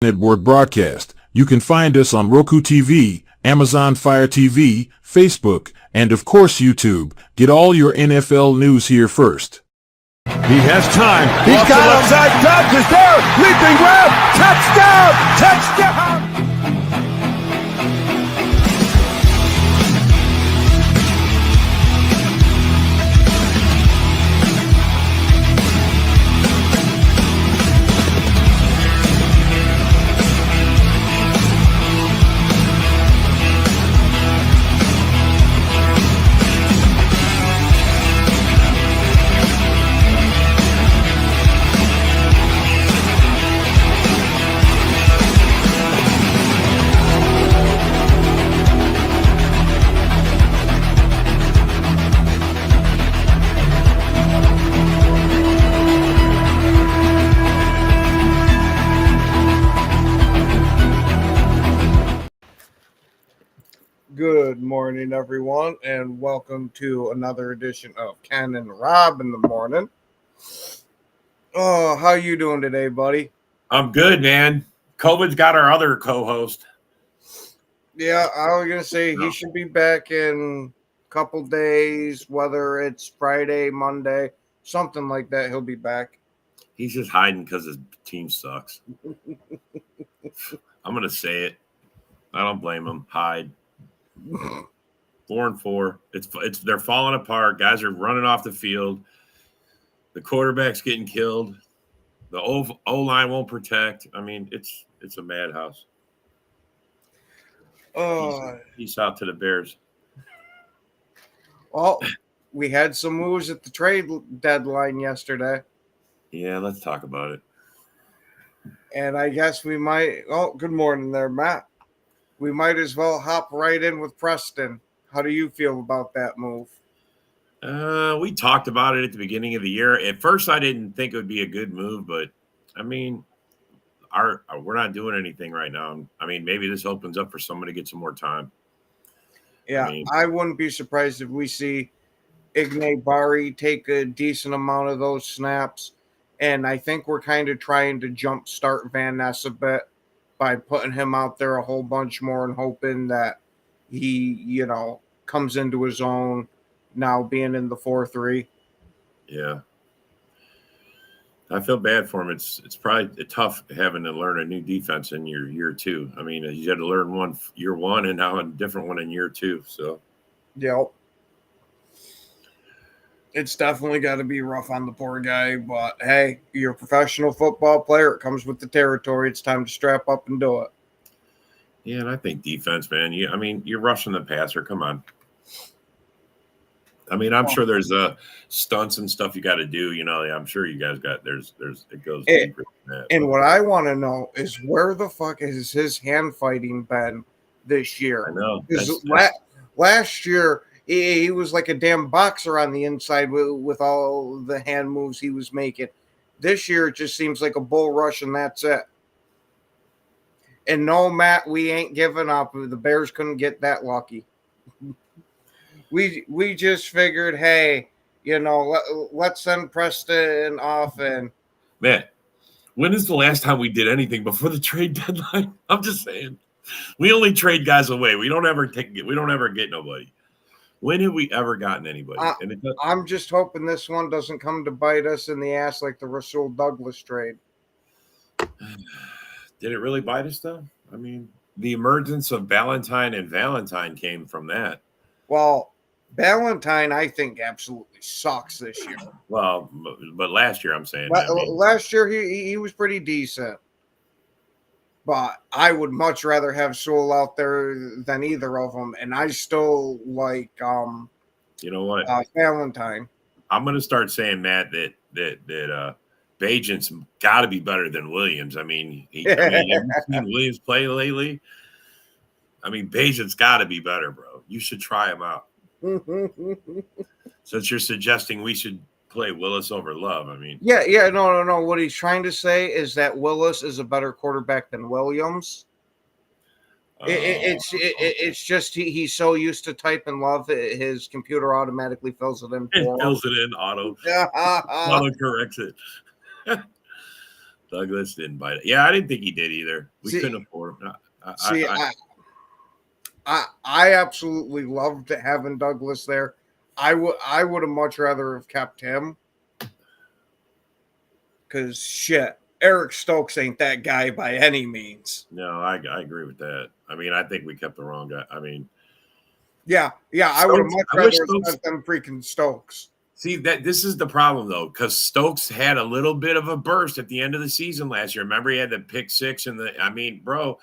Network broadcast. You can find us on Roku TV, Amazon Fire TV, Facebook, and of course YouTube. Get all your NFL news here first. He has time. He's Off got the left him. side. Dobbs is there. Leaping grab. Touchdown. Touchdown. Good morning, everyone, and welcome to another edition of Ken and Rob in the morning. Oh, how you doing today, buddy? I'm good, man. COVID's got our other co-host. Yeah, I was gonna say he should be back in a couple days, whether it's Friday, Monday, something like that. He'll be back. He's just hiding because his team sucks. I'm gonna say it. I don't blame him. Hide. 4-4. It's they're falling apart. Guys are running off the field. The quarterback's getting killed. The O line won't protect. I mean, it's a madhouse. Peace out to the Bears. Well, we had some moves at the trade deadline yesterday, Yeah, let's talk about it. and I guess we might. Oh, good morning there, Matt. We might as well hop right in with Preston. How do you feel about that move? We talked about it at the beginning of the year. At first, I didn't think it would be a good move, but I mean, we're not doing anything right now. I mean, maybe this opens up for someone to get some more time. Yeah, I wouldn't be surprised if we see Ignay Bari take a decent amount of those snaps. And I think we're kind of trying to jumpstart Van Ness a bit by putting him out there a whole bunch more and hoping that he, comes into his own now being in the 4-3. Yeah. I feel bad for him. It's probably tough having to learn a new defense in your year two. I mean, you had to learn one year one and now a different one in year two. So, Yep. It's definitely got to be rough on the poor guy, but hey, you're a professional football player. It comes with the territory. It's time to strap up and do it. yeah, and I think defense, man. You're rushing the passer. Come on. I mean, I'm sure there's stunts and stuff you got to do. I'm sure you guys got it goes deeper than that. And what I want to know is where the fuck has his hand fighting been this year? I know. Last year, he was like a damn boxer on the inside with all the hand moves he was making. This year, it just seems like a bull rush, and that's it. And no, Matt, we ain't giving up. The Bears couldn't get that lucky. We just figured, hey, let's send Preston off. And Man, when is the last time we did anything before the trade deadline? I'm just saying. We only trade guys away. We don't ever get nobody. When have we ever gotten anybody? I'm just hoping this one doesn't come to bite us in the ass like the Rasul Douglas trade. Did it really bite us, though? I mean, the emergence of Valentine and Valentine came from that. Well, Valentine, I think, absolutely sucks this year. Well, but last year, I'm saying. Last year, he was pretty decent. But I would much rather have Sewell out there than either of them. And I still like you know what? Valentine. I'm going to start saying, Matt, that Bagent's got to be better than Williams. Have you seen Williams play lately? I mean, Bagent's got to be better, bro. You should try him out. Since you're suggesting we should play Willis over Love, no. What he's trying to say is that Willis is a better quarterback than Williams. It's just he's so used to typing Love, his computer automatically fills it in. It fills it in auto corrects it. Douglas didn't bite it. Yeah, I didn't think he did either. We couldn't afford him. I absolutely loved having Douglas there. I would have much rather have kept him. Because shit, Eric Stokes ain't that guy by any means. No, I agree with that. I mean, I think we kept the wrong guy. I mean, yeah, I would have much rather spent them freaking Stokes. See, that this is the problem though, because Stokes had a little bit of a burst at the end of the season last year. Remember, he had the pick six and bro,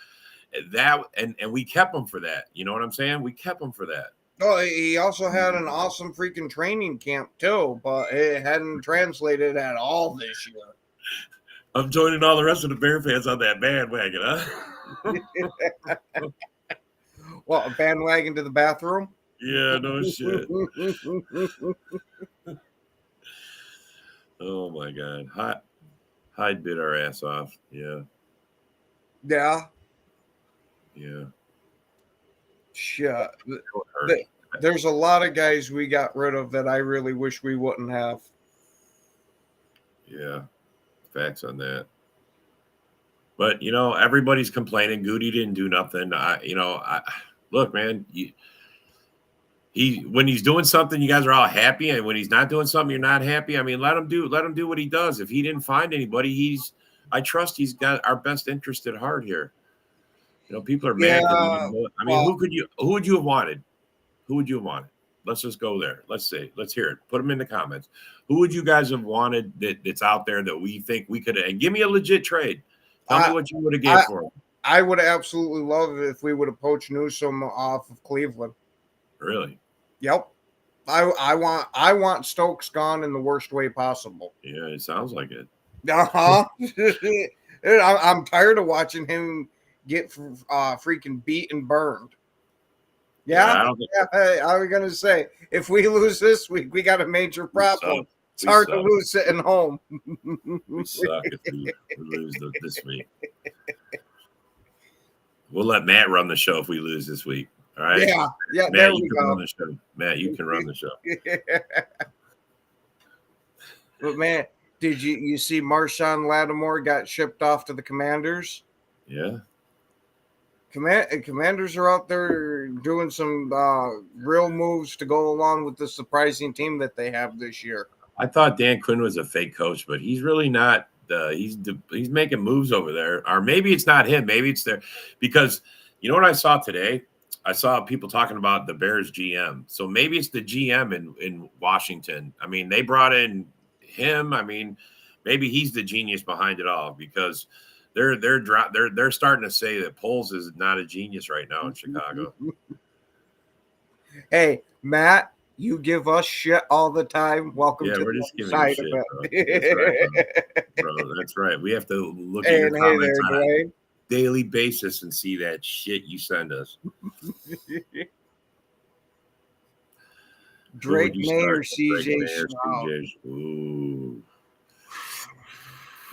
that and we kept him for that. You know what I'm saying? We kept him for that. Oh, he also had an awesome freaking training camp too, but it hadn't translated at all this year. I'm joining all the rest of the Bear fans on that bandwagon, huh? Well, a bandwagon to the bathroom? Yeah, no shit. Oh my God. Hyde bit our ass off. Yeah. Yeah. Yeah. Shit. There's a lot of guys we got rid of that I really wish we wouldn't have. Yeah. Facts on that. But, everybody's complaining. Goody didn't do nothing. Look, man, when he's doing something, you guys are all happy, and when he's not doing something, you're not happy. I mean, let him do what he does. If he didn't find anybody, I trust he's got our best interest at heart here. People are mad. I mean, who would you have wanted? Who would you have wanted? Let's just go there. Let's hear it. Put them in the comments. Who would you guys have wanted that's out there that we think we could? And give me a legit trade. Tell me what you would have gave for him. I would absolutely love it if we would have poached Newsom off of Cleveland. Really? Yep. I want Stokes gone in the worst way possible. Yeah, it sounds like it. I'm tired of watching him get freaking beat and burned. Yeah, I was gonna say if we lose this week, we got a major problem. It's hard to lose sitting home. We suck if we lose this week. We'll let Matt run the show if we lose this week. All right. Yeah. Matt, there you we can go. run the show. Matt, you can run the show. But man, did you see Marshawn Lattimore got shipped off to the Commanders? Yeah. Commanders are out there doing some real moves to go along with the surprising team that they have this year. I thought Dan Quinn was a fake coach, but he's really not. He's making moves over there, or maybe it's not him. Maybe it's there, because you know what I saw today? I saw people talking about the Bears GM. So maybe it's the GM in Washington. I mean, they brought in him. I mean, maybe he's the genius behind it all, because they're starting to say that Poles is not a genius right now in Chicago. Hey, Matt, you give us shit all the time. Welcome to we're the just giving side you of shit, it. bro. That's right. We have to look at your comments on a daily basis and see that shit you send us. Drake May or CJ Stroud? Ooh,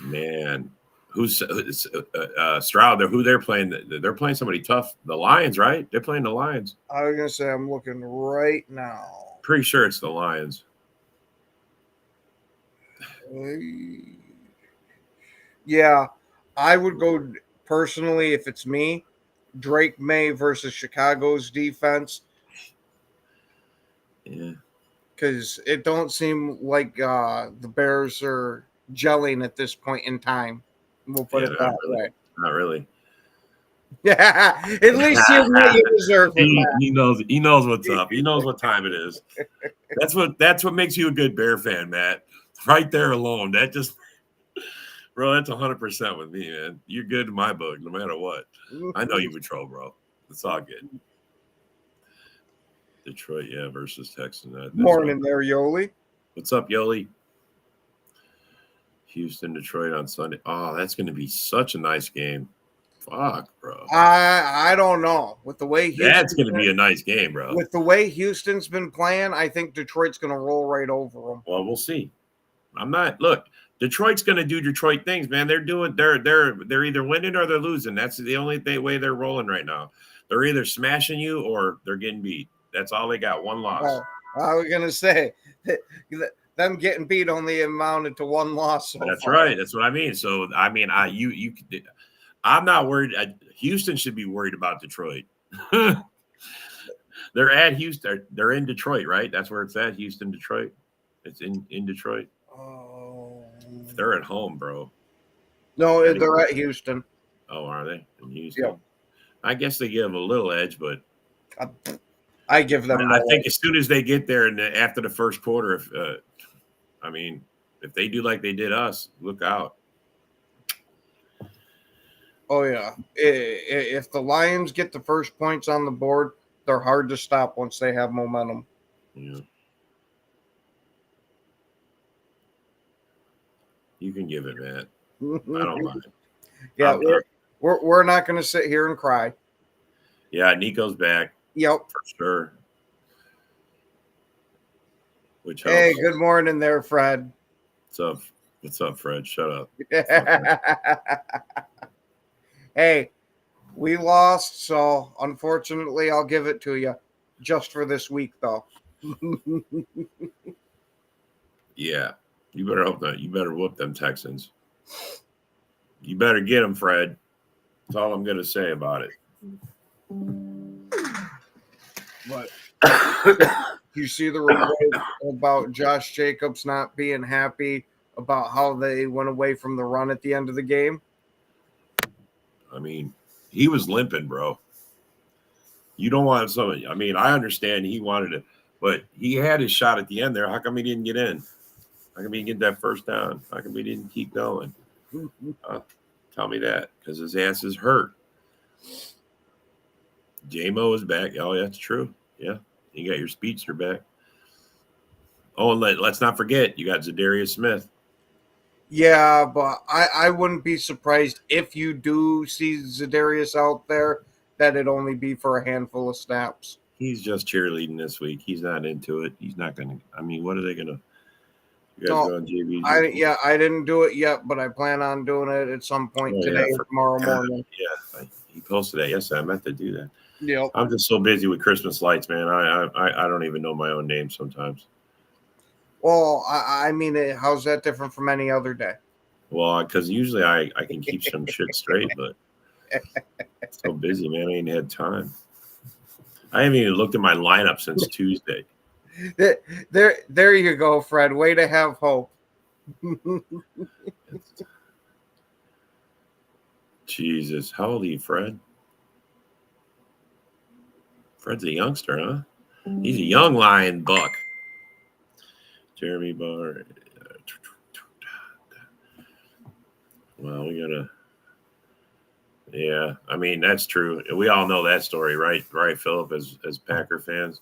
man. Who's Stroud? Who they're playing? They're playing somebody tough. The Lions, right? They're playing the Lions. I was gonna say I'm looking right now. Pretty sure it's the Lions. Yeah, I would go personally if it's me. Drake May versus Chicago's defense. Yeah, because it don't seem like the Bears are gelling at this point in time. We'll put it that way. Not really. Yeah, at least you admit you deserve it. He knows what's up. He knows what time it is. That's what makes you a good Bear fan, Matt. Right there alone. That just, bro, that's 100% with me, man. You're good in my book, no matter what. I know you patrol, bro. It's all good. Detroit, versus Texans. Morning there, Yoli. What's up, Yoli? Houston, Detroit on Sunday. Oh, that's going to be such a nice game. Fuck, bro. I don't know. With the way that's going to be a nice game, bro. With the way Houston's been playing, I think Detroit's going to roll right over them. Well, we'll see. Look, Detroit's going to do Detroit things, man. They're either winning or they're losing. That's the only way they're rolling right now. They're either smashing you or they're getting beat. That's all they got. One loss. I was going to say them getting beat only amounted to one loss. So That's far. right. That's what I mean. So I mean, I'm not worried. Houston should be worried about Detroit. They're at Houston. They're in Detroit, right? That's where it's at. Houston, Detroit. It's in Detroit. Oh. They're at home, bro. No, they're at Houston. Oh, are they in Houston? Yep. I guess they give them a little edge, but I give them. I think as soon as they get there and after the first quarter, if they do like they did us, look out. Oh yeah, if the Lions get the first points on the board, they're hard to stop once they have momentum. Yeah. You can give it, Matt. I don't mind. Yeah, we're not going to sit here and cry. Yeah, Nico's back. Yep, for sure. Which helps. Hey, good morning there, Fred. What's up? What's up, Fred? Shut up. Hey, we lost, so unfortunately, I'll give it to you just for this week, though. Yeah, you better hope that. You better whoop them Texans. You better get them, Fred. That's all I'm going to say about it. But you see the report about Josh Jacobs not being happy about how they went away from the run at the end of the game? I mean, he was limping, bro. You don't want somebody. I mean, I understand he wanted it, but he had his shot at the end there. How come he didn't get in? How come he didn't get that first down? How come he didn't keep going? Tell me that, because his ass is hurt. J-Mo is back. Oh, that's true. Yeah, you got your speedster back. Oh, and let's not forget, you got Zadarius Smith. Yeah, but I wouldn't be surprised if you do see Zadarius out there that it'd only be for a handful of snaps. He's just cheerleading this week. He's not into it. He's not going to. I mean, what are they going to? You guys go on JV? I didn't do it yet, but I plan on doing it at some point today or tomorrow morning. Yeah, he posted that yesterday. I meant to do that. Yep. I'm just so busy with Christmas lights, man. I don't even know my own name sometimes. Well, I mean, how's that different from any other day? Well, because usually I can keep some shit straight, but so busy, man. I ain't had time. I haven't even looked at my lineup since Tuesday. There you go, Fred. Way to have hope. Jesus, how old are you, Fred? Fred's a youngster, huh? He's a young lion buck. Jeremy Barr. Well, we gotta. Yeah, I mean that's true. We all know that story, right? Right, Philip, as Packer fans.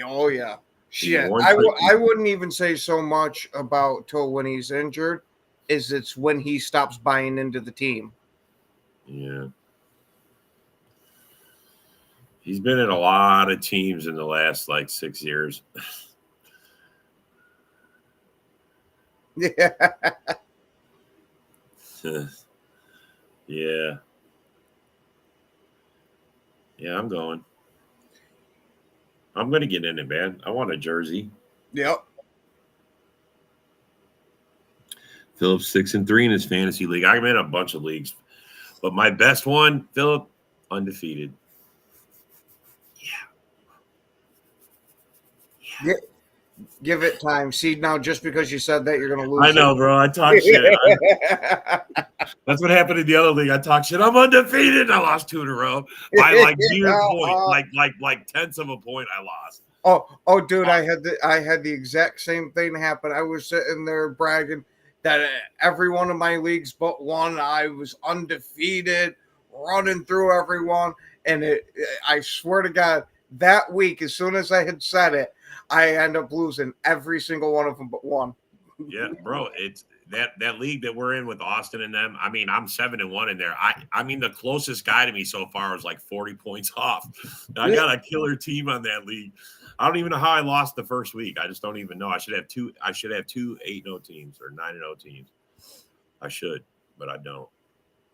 Oh yeah, shit. I wouldn't even say so much about till when he's injured. It's when he stops buying into the team. Yeah. He's been in a lot of teams in the last 6 years. Yeah. Yeah. Yeah, I'm going. I'm going to get in it, man. I want a jersey. Yep. Philip's 6-3 in his fantasy league. I'm in a bunch of leagues, but my best one, Philip, undefeated. Yeah. Give it time. See, now just because you said that, you're going to lose. I know, bro. I talk shit. That's what happened in the other league. I talk shit. I'm undefeated. I lost 2 in a row by mere point, like tenths of a point. I lost. Oh, dude, I had the exact same thing happen. I was sitting there bragging that every one of my leagues but one, I was undefeated, running through everyone, and I swear to God, that week, as soon as I had said it, I end up losing every single one of them but one. Yeah, bro. It's that league that we're in with Austin and them. I mean, I'm 7-1 in there. I mean, the closest guy to me so far is 40 points off. I got a killer team on that league. I don't even know how I lost the first week. I just don't even know. I should have two 8-0 teams or 9-0 teams. I should, but I don't.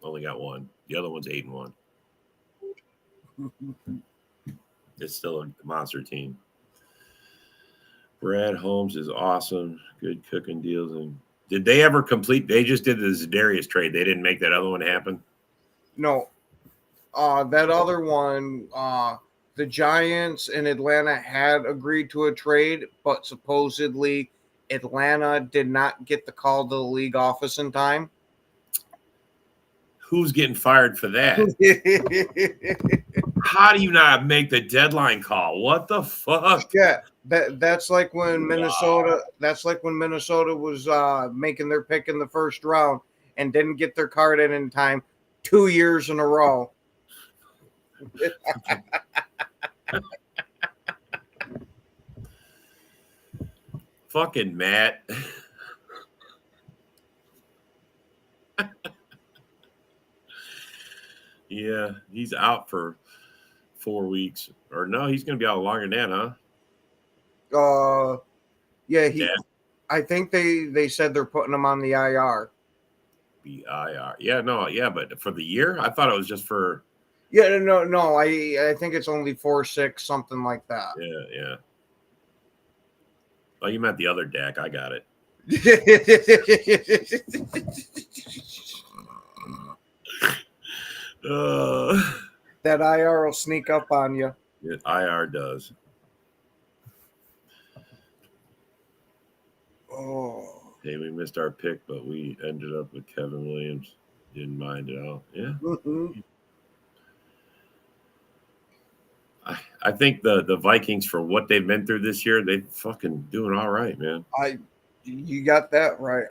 Only got one. The other one's 8-1. It's still a monster team. Brad Holmes is awesome. Good cooking deals. And did they ever complete? They just did the Za'Darius trade. They didn't make that other one happen. No, that other one, the Giants and Atlanta had agreed to a trade, but supposedly Atlanta did not get the call to the league office in time. Who's getting fired for that? How do you not make the deadline call? What the fuck? Yeah, that's like when Minnesota. That's like when Minnesota was making their pick in the first round and didn't get their card in time 2 years in a row. Fucking Matt. Yeah, he's out for 4 weeks. Or no, he's going to be out longer than that, huh? Yeah, Yeah. I think they said they're putting him on the IR. BIR. Yeah, no, yeah, but for the year? I thought it was just for. Yeah, no. I think it's only 4-6, something like that. Yeah. Oh, you meant the other Dak. I got it. That IR will sneak up on you. IR does. Oh. Hey, we missed our pick, but we ended up with Kevin Williams. Didn't mind it out. Yeah. Mm-hmm. I think the Vikings, for what they've been through this year, they fucking doing all right, man. You got that right.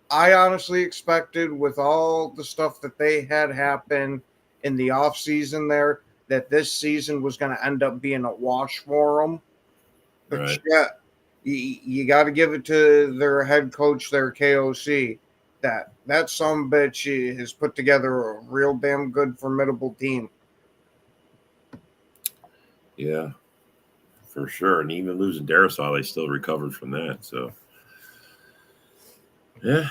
I honestly expected, with all the stuff that they had happen in the off season there, that this season was going to end up being a wash for them. But Right. yeah, you got to give it to their head coach, their KOC, that some bitch has put together a real damn good, formidable team. Yeah, for sure. And even losing Darisaw, they still recovered from that. So, yeah.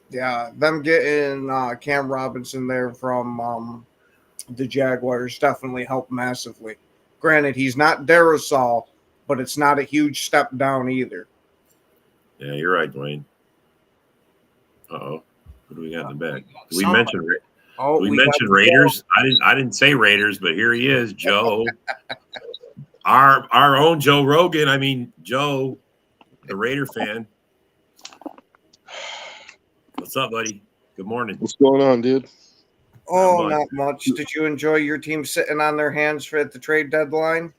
Yeah, them getting Cam Robinson there from the Jaguars definitely helped massively. Granted, he's not Darisaw, but it's not a huge step down either. Yeah, you're right, Dwayne. Uh-oh. What do we got in the back? Did we Somebody. mention Oh, we mentioned Raiders? I didn't say Raiders, but here he is, Joe. Our own Joe Rogan. I mean, Joe, the Raider fan. What's up, buddy? Good morning. What's going on, dude? Oh, not much. Did you enjoy your team sitting on their hands at the trade deadline?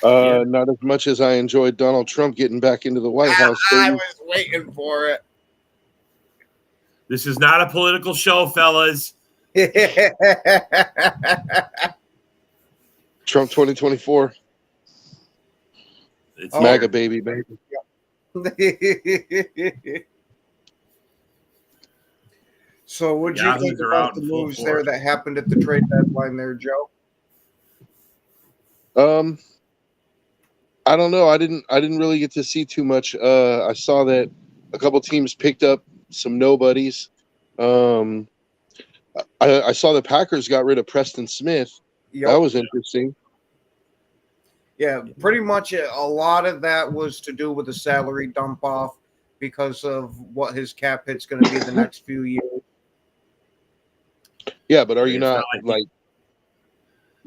Yeah. Not as much as I enjoyed Donald Trump getting back into the White House. I was waiting for it. This is not a political show, fellas. Trump 2024. It's MAGA baby. So what'd you think Yahoos are about out the in full moves there force. that happened at the trade deadline there, Joe? I don't know. I didn't really get to see too much. I saw that a couple teams picked up some nobodies. I saw the Packers got rid of Preston Smith. Yep. That was interesting. Yeah, pretty much a lot of that was to do with the salary dump off because of what his cap hit's going to be the next few years. Yeah, but are you It's not not like?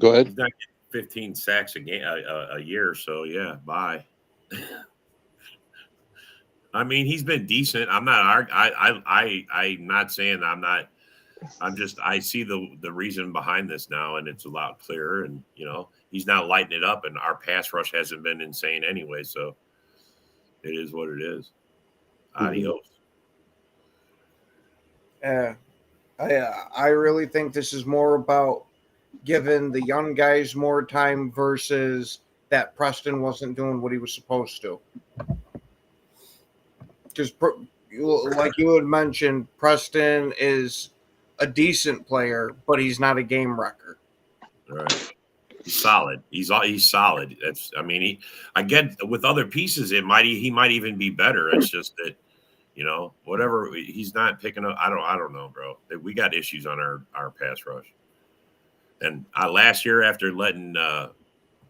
Go ahead. He's not getting 15 sacks a game a year, so yeah, bye. I mean, he's been decent. I'm not. I'm not saying I'm not. I'm just. I see the reason behind this now, and it's a lot clearer. And he's not lighting it up, and our pass rush hasn't been insane anyway. So it is what it is. Adios. Yeah, I really think this is more about giving the young guys more time versus that Preston wasn't doing what he was supposed to. Because, like you had mentioned, Preston is a decent player, but he's not a game wrecker. All right. He's solid. He's solid. That's. I mean, I get with other pieces, he might even be better. It's just that, whatever. He's not picking up. I don't know, bro. We got issues on our pass rush. And last year, after letting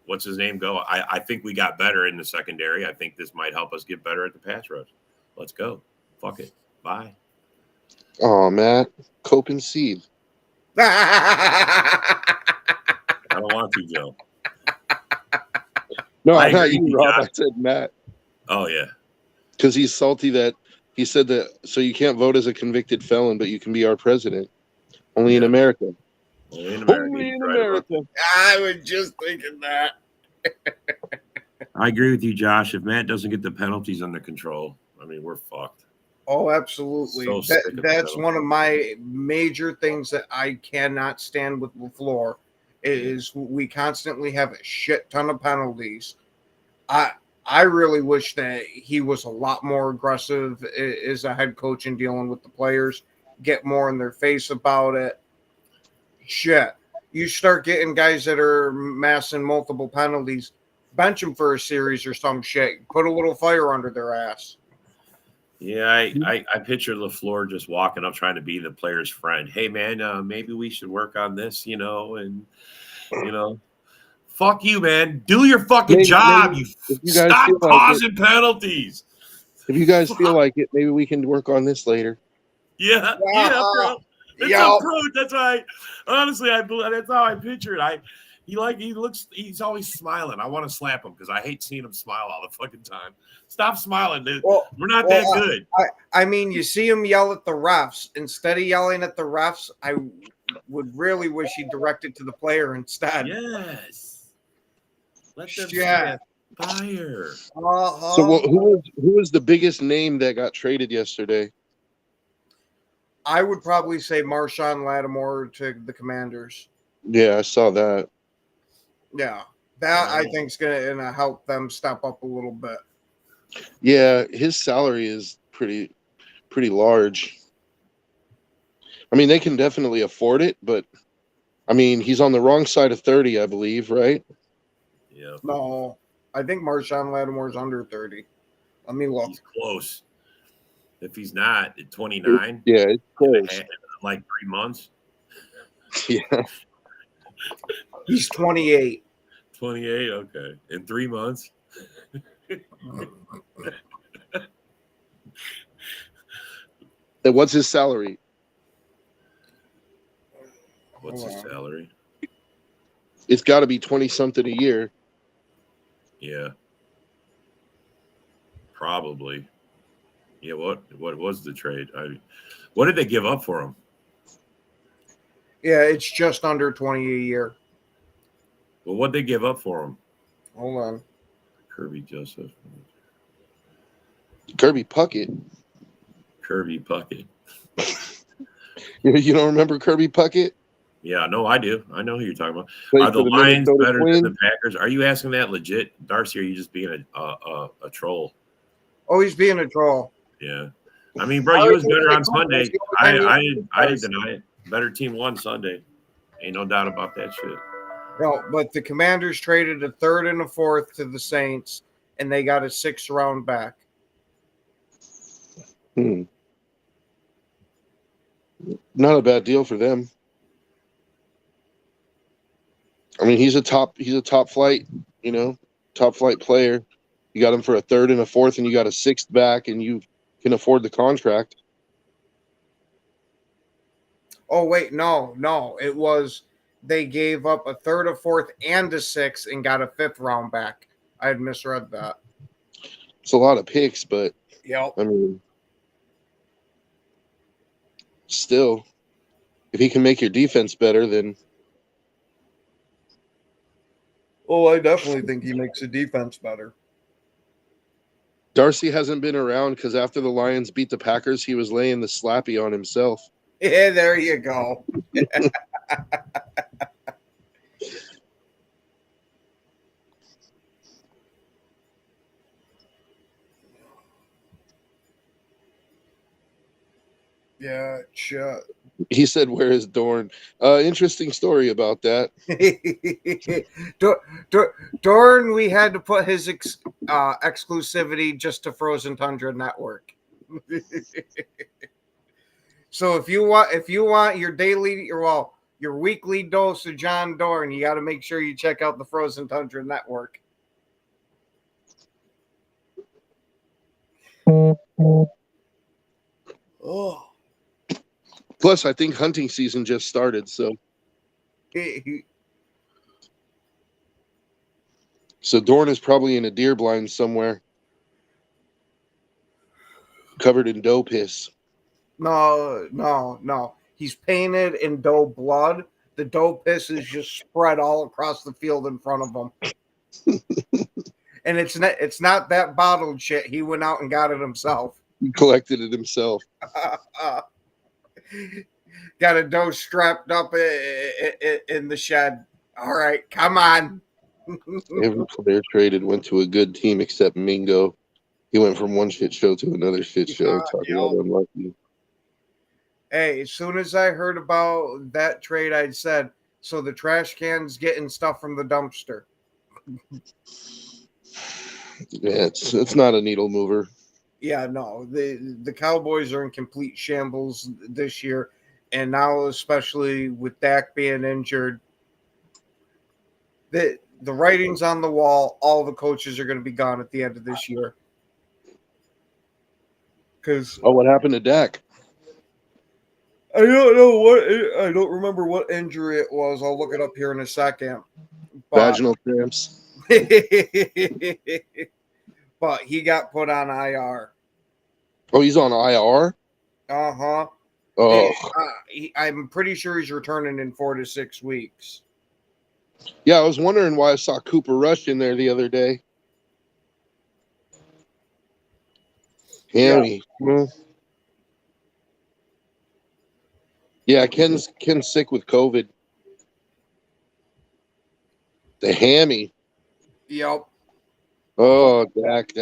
what's his name go. I think we got better in the secondary. I think this might help us get better at the pass rush. Let's go. Fuck it. Bye. Oh, Matt, Cope and Seed. I don't want to, Joe. No, I not agree you, with you, Rob. Josh. I said Matt Oh yeah. because he's salty that he said that. So you can't vote as a convicted felon, but you can be our president. Only in Yeah. America. Only in America. Only He's in right about America. I was just thinking that. I agree with you, Josh. If Matt doesn't get the penalties under control, I mean, we're fucked. Oh, absolutely. So sick of the That's penalty. one of my major things that I cannot stand with LaFleur is we constantly have a shit ton of penalties. I really wish that he was a lot more aggressive as a head coach in dealing with the players, get more in their face about it. Shit. You start getting guys that are massing multiple penalties, bench them for a series or some shit, put a little fire under their ass. Yeah, I picture LaFleur just walking up trying to be the player's friend. Hey, man, maybe we should work on this, and, fuck you, man. Do your fucking job. maybe You if you guys stop feel like causing penalties. If you guys feel like it, maybe we can work on this later. Yeah, bro. It's Yeah. a prude. That's why. Honestly, that's how I picture it. He's always smiling. I want to slap him because I hate seeing him smile all the fucking time. Stop smiling, dude. Well, We're not that good. I mean, you see him yell at the refs. Instead of yelling at the refs, I would really wish he directed to the player instead. Yes. Let them Yeah. fire. So who was the biggest name that got traded yesterday? I would probably say Marshawn Lattimore to the Commanders. Yeah, I saw that. Yeah, that I think is going to help them step up a little bit. Yeah, his salary is pretty large. I mean, they can definitely afford it, but I mean, he's on the wrong side of 30, I believe, right? Yeah. No, I think Marshawn Lattimore is under 30. Let me look. He's close. If he's not at 29, Yeah, it's close. in like 3 months, Yeah. He's 28. 28, okay. In 3 months. And what's his salary? What's his salary? It's got to be 20 something a year. Yeah. Probably. Yeah, what was the trade? What did they give up for him? Yeah, it's just under 20 a year. Well, what'd they give up for him? Hold on. Kirby Joseph. Kirby Puckett. Kirby Puckett. You don't remember Kirby Puckett? Yeah, no, I do. I know who you're talking about. Played Are the for the Lions Minnesota better Twins? than the Packers? Are you asking that legit, Darcy? Or are you just being a troll? Oh, he's being a troll. Yeah. I mean, bro, you was better on Sunday. I didn't deny it. Better team won Sunday. Ain't no doubt about that shit. No, but the Commanders traded a third and a fourth to the Saints, and they got a 6th round back. Not a bad deal for them. I mean, he's a top flight, top flight player. You got him for a third and a fourth, and you got a 6th back, and you can afford the contract. Oh, wait, no. It was they gave up a third, a fourth, and a 6th and got a 5th round back. I had misread that. It's a lot of picks, but Yep. I mean, still, if he can make your defense better, then Oh, I definitely think he makes the defense better. Darcy hasn't been around because after the Lions beat the Packers, he was laying the slappy on himself. Yeah, there you go. Yeah, shit. He said, "Where is Dorn?" Interesting story about that. Dorn, we had to put his exclusivity just to Frozen Tundra Network. So if you want your daily, your weekly dose of John Dorn. You got to make sure you check out the Frozen Tundra Network. Oh. Plus, I think hunting season just started, so Dorn is probably in a deer blind somewhere, covered in doe piss. No. He's painted in doe blood. The doe piss is just spread all across the field in front of him. And it's not that bottled shit. He went out and got it himself. He collected it himself. Got a doe strapped up in the shed. All right, come on. Every player traded went to a good team except Mingo. He went from one shit show to another shit show. Talking about unlucky. Hey, as soon as I heard about that trade, I said, so the trash can's getting stuff from the dumpster. Yeah, it's not a needle mover. Yeah, no. The Cowboys are in complete shambles this year. And now, especially with Dak being injured, the writing's on the wall. All the coaches are going to be gone at the end of this year. What happened to Dak? I don't know I don't remember what injury it was. I'll look it up here in a second. Vaginal cramps. But he got put on IR. Oh, he's on IR? Uh-huh. Oh. I'm pretty sure he's returning in 4 to 6 weeks. Yeah, I was wondering why I saw Cooper Rush in there the other day. Hammy. Yeah, Ken's sick with COVID. The hammy. Yep. Oh, Dak.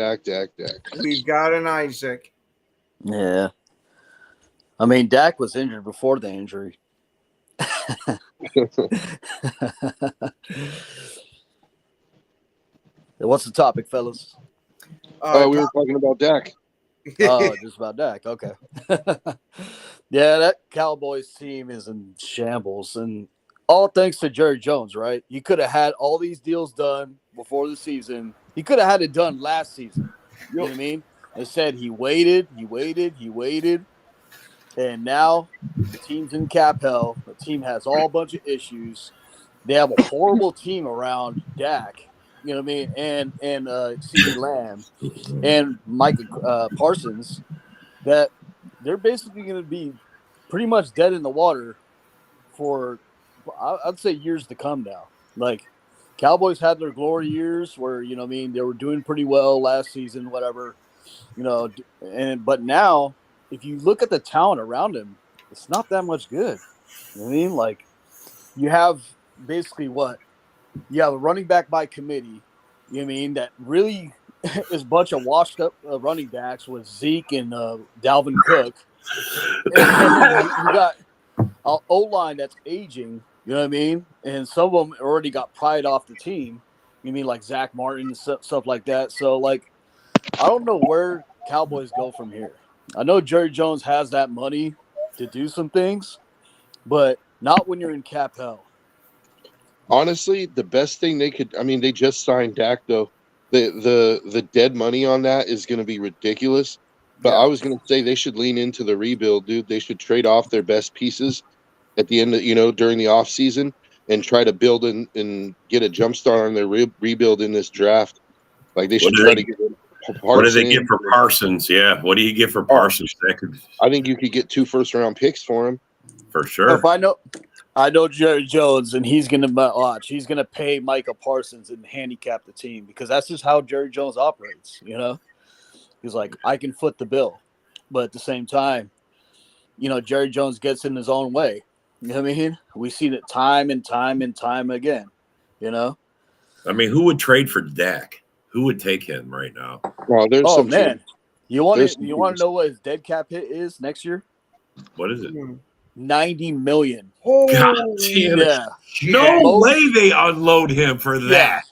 We've got an Isaac. Yeah. I mean, Dak was injured before the injury. What's the topic, fellas? We were talking about Dak. Oh, just about Dak. Okay. Yeah, that Cowboys team is in shambles, and all thanks to Jerry Jones, right? He could have had all these deals done before the season. He could have had it done last season. You know what I mean? Instead, he waited, and now the team's in cap hell. The team has all a bunch of issues. They have a horrible team around Dak. You know what I mean? And CeeDee Lamb and Micah Parsons, that they're basically going to be pretty much dead in the water for, I'd say, years to come now. Like, Cowboys had their glory years where, you know what I mean, they were doing pretty well last season, whatever, you know, but now if you look at the talent around him, it's not that much good. You know what I mean? Like, you have basically what? You have a running back by committee, you know what I mean, that really is a bunch of washed up running backs with Zeke and Dalvin Cook. And you got an O-line that's aging, you know what I mean? And some of them already got pried off the team. You mean like Zach Martin and stuff like that. So, like, I don't know where Cowboys go from here. I know Jerry Jones has that money to do some things, but not when you're in cap hell. Honestly, the best thing they could, I mean, they just signed Dak, though. The dead money on that is going to be ridiculous. But I was going to say they should lean into the rebuild, dude. They should trade off their best pieces at the end of, during the offseason and try to build and get a jump start on their rebuild in this draft. Like, they should try to get Parsons. What do they get for Parsons? Yeah. What do you get for Parsons? I think you could get 2 first-round picks for him. For sure. If I know Jerry Jones, and he's going to watch. He's going to pay Micah Parsons and handicap the team because that's just how Jerry Jones operates, you know? He's like, I can foot the bill. But at the same time, Jerry Jones gets in his own way. You know what I mean? We've seen it time and time and time again, you know? I mean, who would trade for Dak? Who would take him right now? Well, there's some man. You want to know what his dead cap hit is next year? What is it? $90 million. Oh, God damn it. Yeah. No way they unload him for that.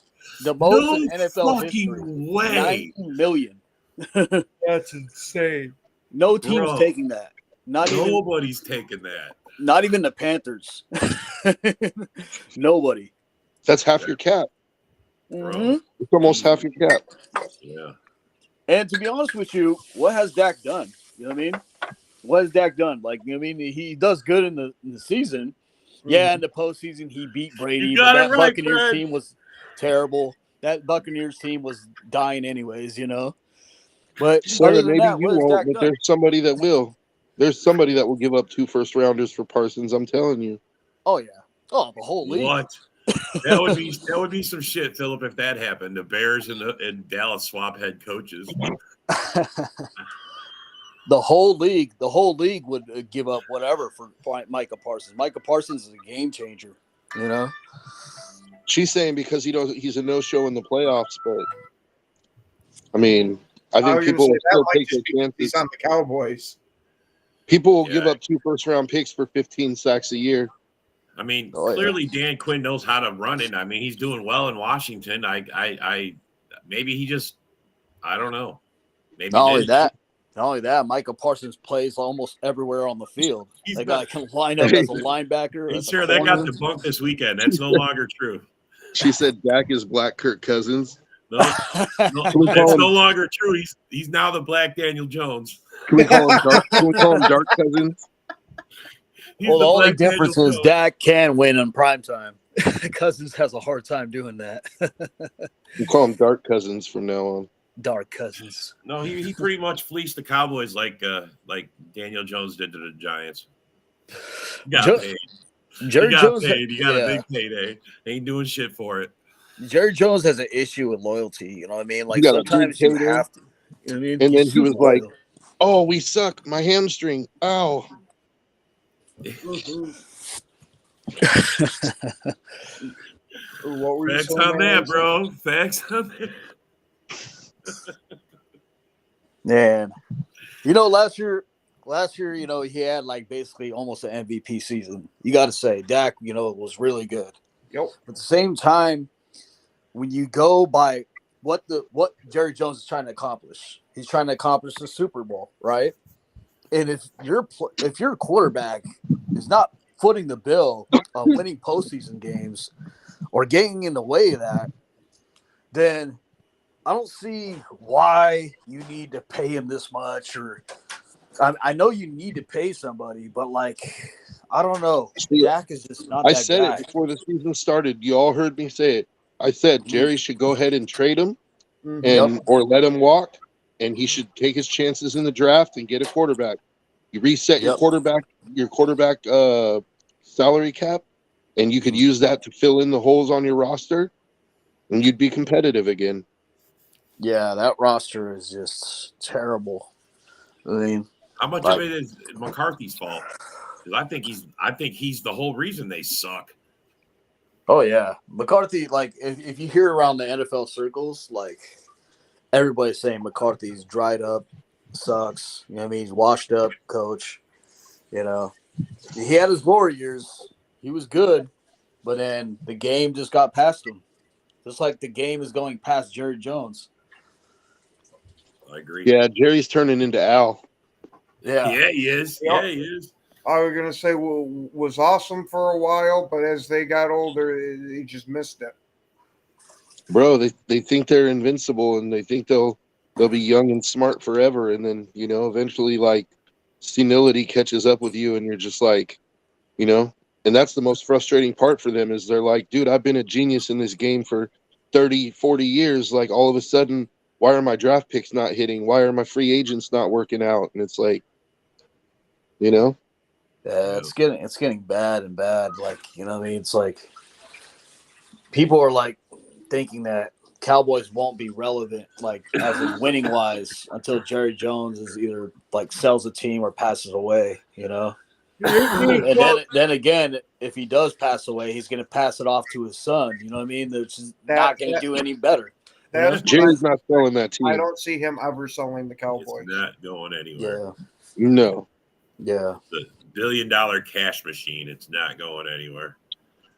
Yeah. The most No in NFL fucking history. way. $90 million. That's insane. No team's Bro. taking that. Nobody's taking that. Not even the Panthers. Nobody. That's half your cap. Mhm. It's almost half your cap. Yeah. And to be honest with you, what has Dak done? You know what I mean? What has Dak done? Like, you know what I mean? He does good in the season. Yeah, in the postseason, he beat Brady. You But got that it right, Buccaneers Fred. team was terrible. That Buccaneers team was dying anyways, you know? But So other than maybe that, you what has won't, Dak but done? there's somebody that will. There's somebody that will give up 2 first-rounders for Parsons. I'm telling you. Oh, yeah. Oh, the whole league. What? That would be some shit, Philip, if that happened. The Bears and Dallas swap head coaches. The whole league would give up whatever for Micah Parsons. Micah Parsons is a game changer, you know? She's saying because he's a no-show in the playoffs, but I mean, I think was people gonna will say, that still might take their just be chances. he's on the Cowboys. People will Yeah. give up 2 first-round picks for 15 sacks a year. I mean, Oh, yeah. clearly Dan Quinn knows how to run it. I mean, he's doing well in Washington. I maybe he just, I don't know. Maybe Not only that, Micah Parsons plays almost everywhere on the field. He's That not- guy can line up as a linebacker. Hey, as a sure, that got corner. debunked this weekend. That's no longer true. She said Dak is Black Kirk Cousins. No, we that's call him- no longer true. He's now the Black Daniel Jones. Can we call him Dark? Can we call him Dark Cousins? He's Well, the only Black Daniel difference is Jones. Dak can win in primetime. Cousins has a hard time doing that. We call him Dark Cousins from now on. Dark Cousins. No, he pretty much fleeced the Cowboys like Daniel Jones did to the Giants. He got Jo- paid. Jerry He got Jones. paid. He got a yeah. big payday. Ain't doing shit for it. Jerry Jones has an issue with loyalty. You know what I mean? Like got a big sometimes you payday. have to. You know what I mean? And then He's he was super like, loyal. "Oh, we suck. My hamstring. Ow." What were you Facts saying, on man? that, bro. Facts on that. Man, you know, last year, you know, he had like basically almost an MVP season. You got to say, Dak, you know, was really good. Yep. But at the same time, when you go by what Jerry Jones is trying to accomplish, he's trying to accomplish the Super Bowl, right? And if your quarterback is not footing the bill of winning postseason games or getting in the way of that, then I don't see why you need to pay him this much. Or I know you need to pay somebody, but like I don't know. Dak is just not. I that said guy. it before the season started. You all heard me say it. I said Jerry should go ahead and trade him, and or let him walk, and he should take his chances in the draft and get a quarterback. You reset your quarterback salary cap, and you could use that to fill in the holes on your roster, and you'd be competitive again. Yeah, that roster is just terrible. I mean, How much of it is McCarthy's fault? Because I think he's the whole reason they suck. oh yeah, McCarthy. Like if you hear around the NFL circles, like everybody's saying McCarthy's dried up, sucks. You know what I mean? He's washed up coach. You know, he had his glory years. He was good, but then the game just got past him. Just like the game is going past Jerry Jones. I agree. Yeah, Jerry's turning into Al. Yeah. Yeah, he is. Yep. Yeah, he is. I was gonna say was awesome for a while, but as they got older, he just missed it. Bro, they think they're invincible, and they think they'll be young and smart forever, and then eventually like senility catches up with you, and you're just like, and that's the most frustrating part for them is they're like, dude, I've been a genius in this game for 30, 40 years. Like all of a sudden, why are my draft picks not hitting? Why are my free agents not working out? And it's like, Yeah, it's getting bad and bad. Like, you know what I mean? It's like people are like thinking that Cowboys won't be relevant, like as in winning wise, until Jerry Jones is either like sells the team or passes away, And then again, if he does pass away, he's going to pass it off to his son. You know what I mean? That's just not going to do any better. That's Jerry's not selling that team. I don't see him ever selling the Cowboys. It's not going anywhere. Yeah, No. yeah. The $1 billion cash machine. It's not going anywhere.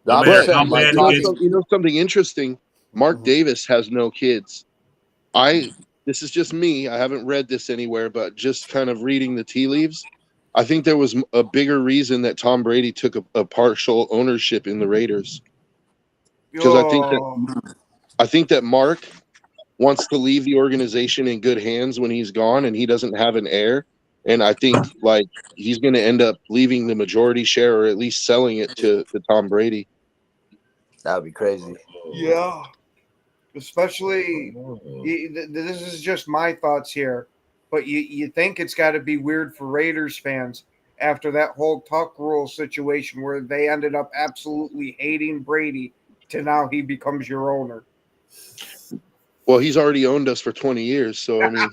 I'm matter just saying, how like, bad it talking- gets. Something interesting? Mark Davis has no kids. This is just me. I haven't read this anywhere, but just kind of reading the tea leaves. I think there was a bigger reason that Tom Brady took a partial ownership in the Raiders. Because I think that Mark wants to leave the organization in good hands when he's gone, and he doesn't have an heir. And I think like he's going to end up leaving the majority share, or at least selling it to Tom Brady. That would be crazy. Yeah. Especially, this is just my thoughts here, but you think it's got to be weird for Raiders fans after that whole Tuck rule situation where they ended up absolutely hating Brady to now he becomes your owner. Well, he's already owned us for 20 years, so I mean.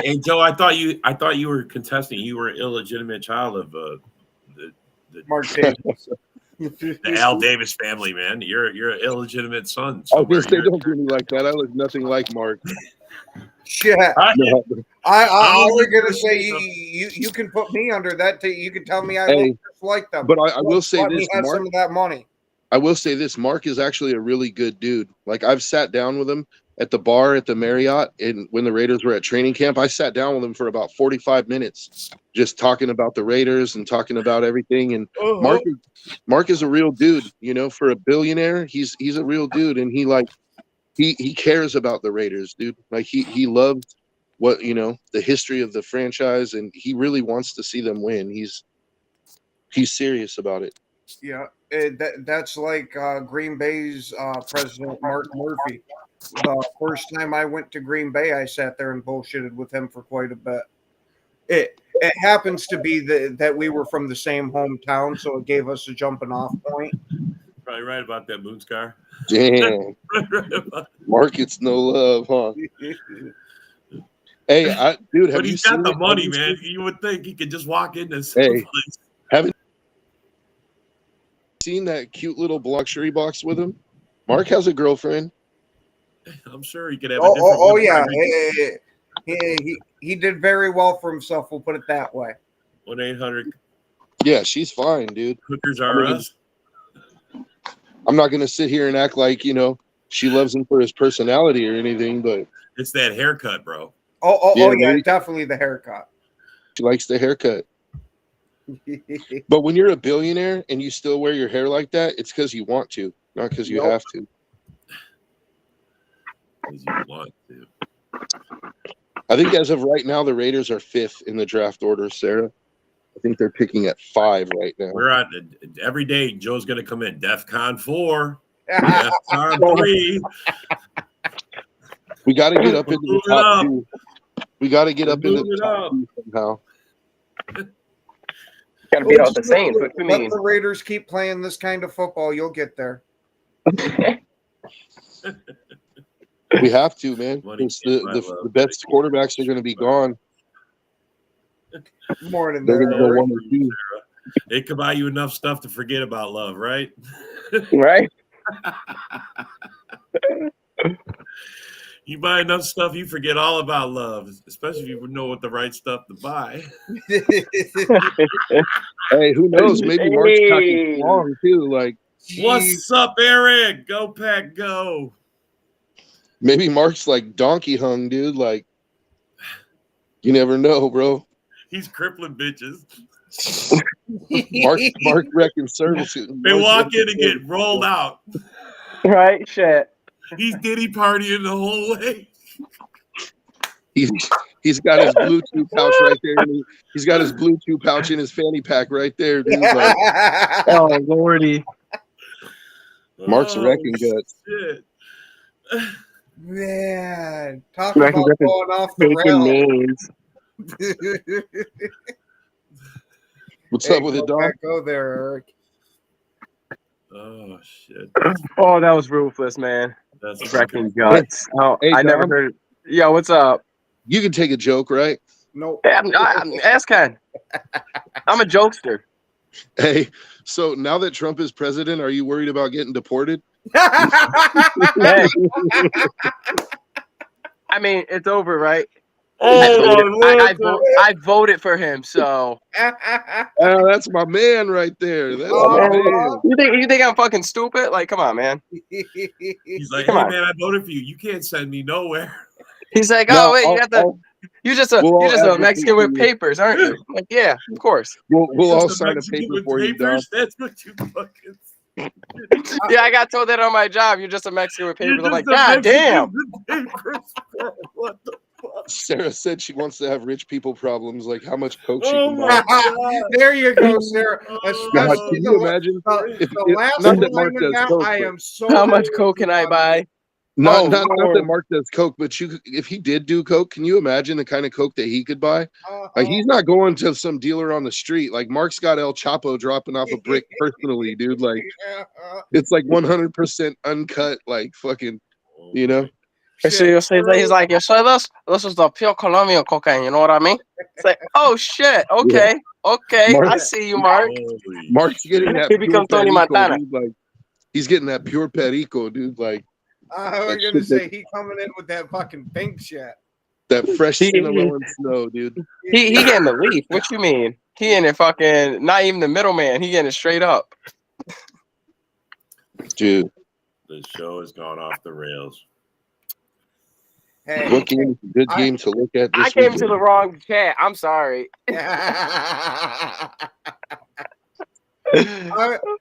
Hey Joe, I thought you were contesting. You were an illegitimate child of the Mark Davis. the Al Davis family, man. You're an illegitimate son. I was gonna say, don't do me like that. I look nothing like Mark. Shit. No. I was gonna say you can put me under that. You can tell me I look just like them. But I will say this, have Mark. some of that money. I will say this: Mark is actually a really good dude. Like I've sat down with him at the bar at the Marriott, and when the Raiders were at training camp, I sat down with him for about 45 minutes, just talking about the Raiders and talking about everything. And Mark is a real dude. You know, for a billionaire, he's a real dude, and he cares about the Raiders, dude. Like he loves what the history of the franchise, and he really wants to see them win. He's serious about it. Yeah, that's like Green Bay's president Mark Murphy. The first time I went to Green Bay, I sat there and bullshitted with him for quite a bit. It happens to be that we were from the same hometown, so it gave us a jumping off point. Probably right about that, Moonscar. Damn, Mark, it's no love, huh? Hey, dude, have but he's got the money, man. You would think he could just walk into this place. Haven't seen that cute little luxury box with him? Mark has a girlfriend. I'm sure he could have. Yeah. He did very well for himself. We'll put it that way. 1-800. Yeah, she's fine, dude. Hookers are us. I'm not gonna sit here and act like she loves him for his personality or anything, but it's that haircut, bro. Yeah, definitely the haircut. She likes the haircut. But when you're a billionaire and you still wear your hair like that, it's because you want to, not because you have to. Because you want to. I think as of right now, the Raiders are 5th in the draft order, Sarah. I think they're picking at 5 right now. We're on every day. Joe's going to come in. DEFCON 4, DEFCON 3. We got to get up into the top 2. We got to get up into the top 2 somehow. Got to beat out the Saints. What do you mean? Let the Raiders keep playing this kind of football. You'll get there. We have to, man. The best quarterbacks are going to be gone. More than they're going to go 1 or 2. It could buy you enough stuff to forget about love, right? Right. You buy enough stuff, you forget all about love, especially if you know what the right stuff to buy. Hey, who knows? Maybe Mark's talking long too. Like, what's up, Eric? Go Pack, go! Maybe Mark's like donkey hung, dude. Like, you never know, bro. He's crippling bitches. Mark wrecking services. They walk in and get rolled out. Right? Shit. He's Diddy partying the whole way. He's got his Bluetooth pouch right there. He's got his Bluetooth pouch in his fanny pack right there, dude. Like, oh, Lordy. Mark's wrecking guts. Shit. Man, talk about going off the rails. What's up with it, dog? Go there, Eric. Oh shit! Oh, that was ruthless, man. That's wrecking guts. Oh, hey, I never heard. Yo, what's up? You can take a joke, right? Nope. Hey, ask Ken. I'm a jokester. Hey, so now that Trump is president, are you worried about getting deported? Hey. I mean, it's over, right? I voted for him, so. Oh, that's my man right there. That's my man. You think I'm fucking stupid? Like, come on, man. He's like, hey, man, I voted for you. You can't send me nowhere. He's like, No, wait, you have to. You just We'll all a advocate Mexican for with you. papers, aren't you? Like, yeah, of course. We'll all Just sign a Mexican paper with for you, Dom. papers. That's what you fucking. Yeah, I got told that on my job. You're just a Mexican with You're papers. I'm like, just a God Mexican damn. with papers. Bro. What the fuck? Sarah said she wants to have rich people problems, like how much coke she Oh can my buy. god! There you go, Sarah. God, Especially can you imagine? the If, last not that line Mark of does that, coke, I but am so. How much with coke you can I on buy? not Oh, not that Lord. Mark does coke, but if he did do coke, can you imagine the kind of coke that he could buy? that. Like he's not going to some dealer on the street. Like Mark's got El Chapo dropping off a brick personally, dude. Like it's like 100% uncut, like fucking, you know. So he's like, you say this is the pure Colombian cocaine. You know what I mean? It's like, oh shit. Okay, okay, Mark- I see you, Mark. Holy Mark's getting shit. that He pure becomes Tony perico, Montana. dude. Like he's getting that pure perico, dude. Like I was That gonna shit say he coming in with that fucking pink shit. that fresh He- Sinaloa snow, dude. He getting the leaf. What you mean? He in it fucking not even the middleman. He getting it straight up. Dude, The show has gone off the rails. Hey, what game is a good game to look at this I came to weekend? the wrong chat. I'm sorry. I-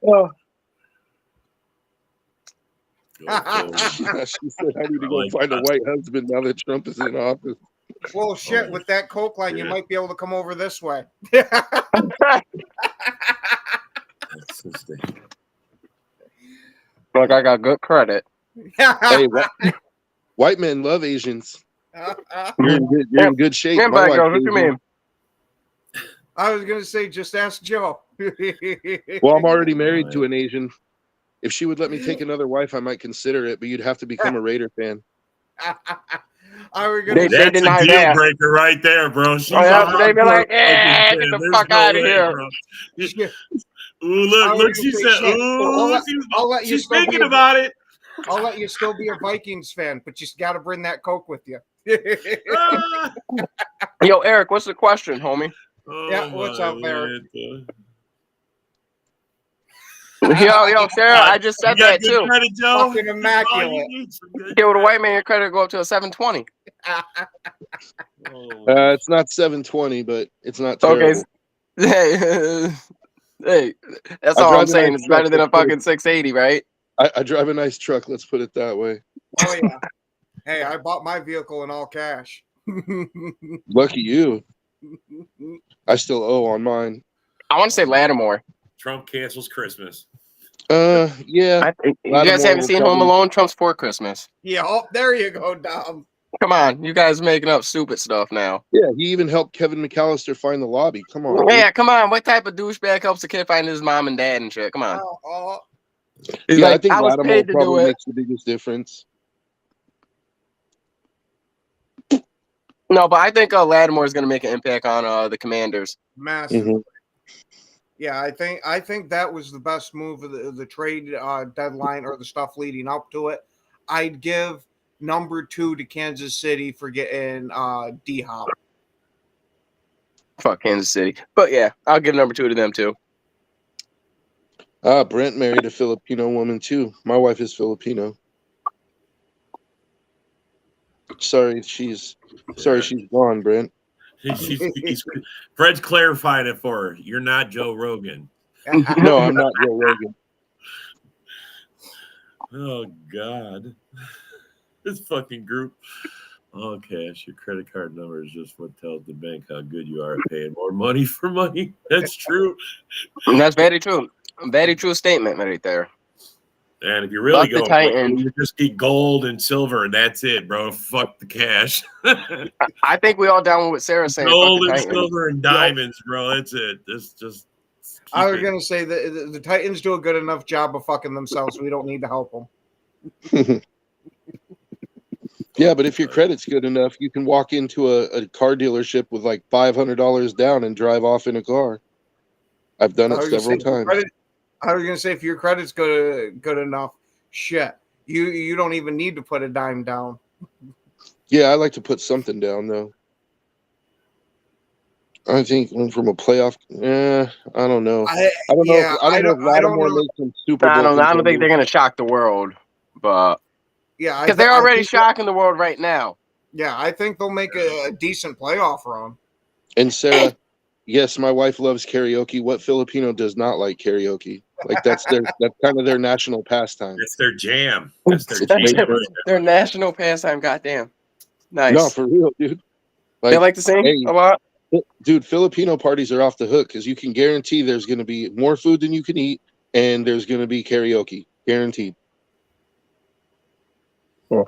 Oh, Go forward. She said, I need to I go like find a that. white husband now that Trump is in office. well, shit. With that coke line, you Yeah. might be able to come over this way. That's sustained. look, I got good credit. Hey, white men love Asians. You're in good shape. Stand My back, wife girls. What is. you mean? I was gonna say, just ask Joe. Well, I'm already married to an Asian. If she would let me take another wife, I might consider it, but you'd have to become a Raider fan. I was gonna They say, That's deny a deal that. breaker right there, bro. She's Oh, yeah, a they be hardcore like, fucking "Eh, fan. get the There's fuck no outta way, here." bro. shit. Ooh, I look, was she gonna said, say, shit. ooh, I'll let you she's still be thinking a- about it. I'll let you still be a Vikings fan, but you got to bring that coke with you. Ah. Yo, Eric, what's the question, homie? Oh, Yeah, what's my up, Eric? Lord. Yo, Sarah, I just You said got that good too. credit, Joe? Fucking All you immaculate. need some good Give it a credit. white man, your credit go up to a 720. Holy It's not 720, but it's not Okay. terrible. Hey, that's I all drive I'm a saying. nice It's better truck, than a let's put it- fucking 680, right? I drive a nice truck. Let's put it that way. Oh yeah. Hey, I bought my vehicle in all cash. Lucky you. I still owe on mine. I want to say Lattimore. Trump cancels Christmas. Yeah. You Lattimore guys haven't will seen probably- Home Alone? Trump's for Christmas. Yeah, oh, there you go, Dom. Come on, you guys making up stupid stuff now. Yeah, he even helped Kevin McAllister find the lobby. Come on. Yeah, come on. What type of douchebag helps a kid find his mom and dad and shit? Come on. Oh, He's Yeah, like, I think I was Lattimore paid to do probably it. makes the biggest difference. No, but I think Lattimore is going to make an impact on the Commanders. massive. Mhm. Yeah, I think that was the best move of the trade deadline or the stuff leading up to it. I'd give number 2 to Kansas City for getting D-Hop. Fuck Kansas City. But yeah, I'll give number 2 to them too. Brent married a Filipino woman too. My wife is Filipino. Sorry, she's gone, Brent. Fred's clarified it for her. You're not Joe Rogan. No, I'm not Joe Rogan. Oh God, this fucking group. Oh, cash. Your credit card number is just what tells the bank how good you are at paying more money for money. That's true. And that's very true. Very true statement right there. And if you really Fuck the go, Titans. you just get gold and silver, and that's it, bro. Fuck the cash. I think we all down with what Sarah's saying. Fuck Gold the and Titans. silver and diamonds, bro. That's it. This just. I was keep it. gonna say the Titans do a good enough job of fucking themselves. We don't need to help them. Yeah, but if your credit's good enough, you can walk into a car dealership with like $500 down and drive off in a car. I've done I it was gonna several say, times. I was gonna say if your credit's good enough, shit, you don't even need to put a dime down. Yeah, I like to put something down though. I think from a playoff. I don't know. I don't know. yeah, I don't know if Lattimore know. makes some Super Bowl. I don't think contenders. they're going to shock the world. But Yeah, because they're already think- shocking the world right now. Yeah, I think they'll make a decent playoff run. And Sarah, yes, my wife loves karaoke. What Filipino does not like karaoke? Like that's kind of their national pastime. It's their jam. That's their It's jam. great. Their national pastime. Goddamn. Nice. No, for real, dude. They like to sing hey, a lot. dude, Filipino parties are off the hook because you can guarantee there's going to be more food than you can eat, and there's going to be karaoke, guaranteed. No,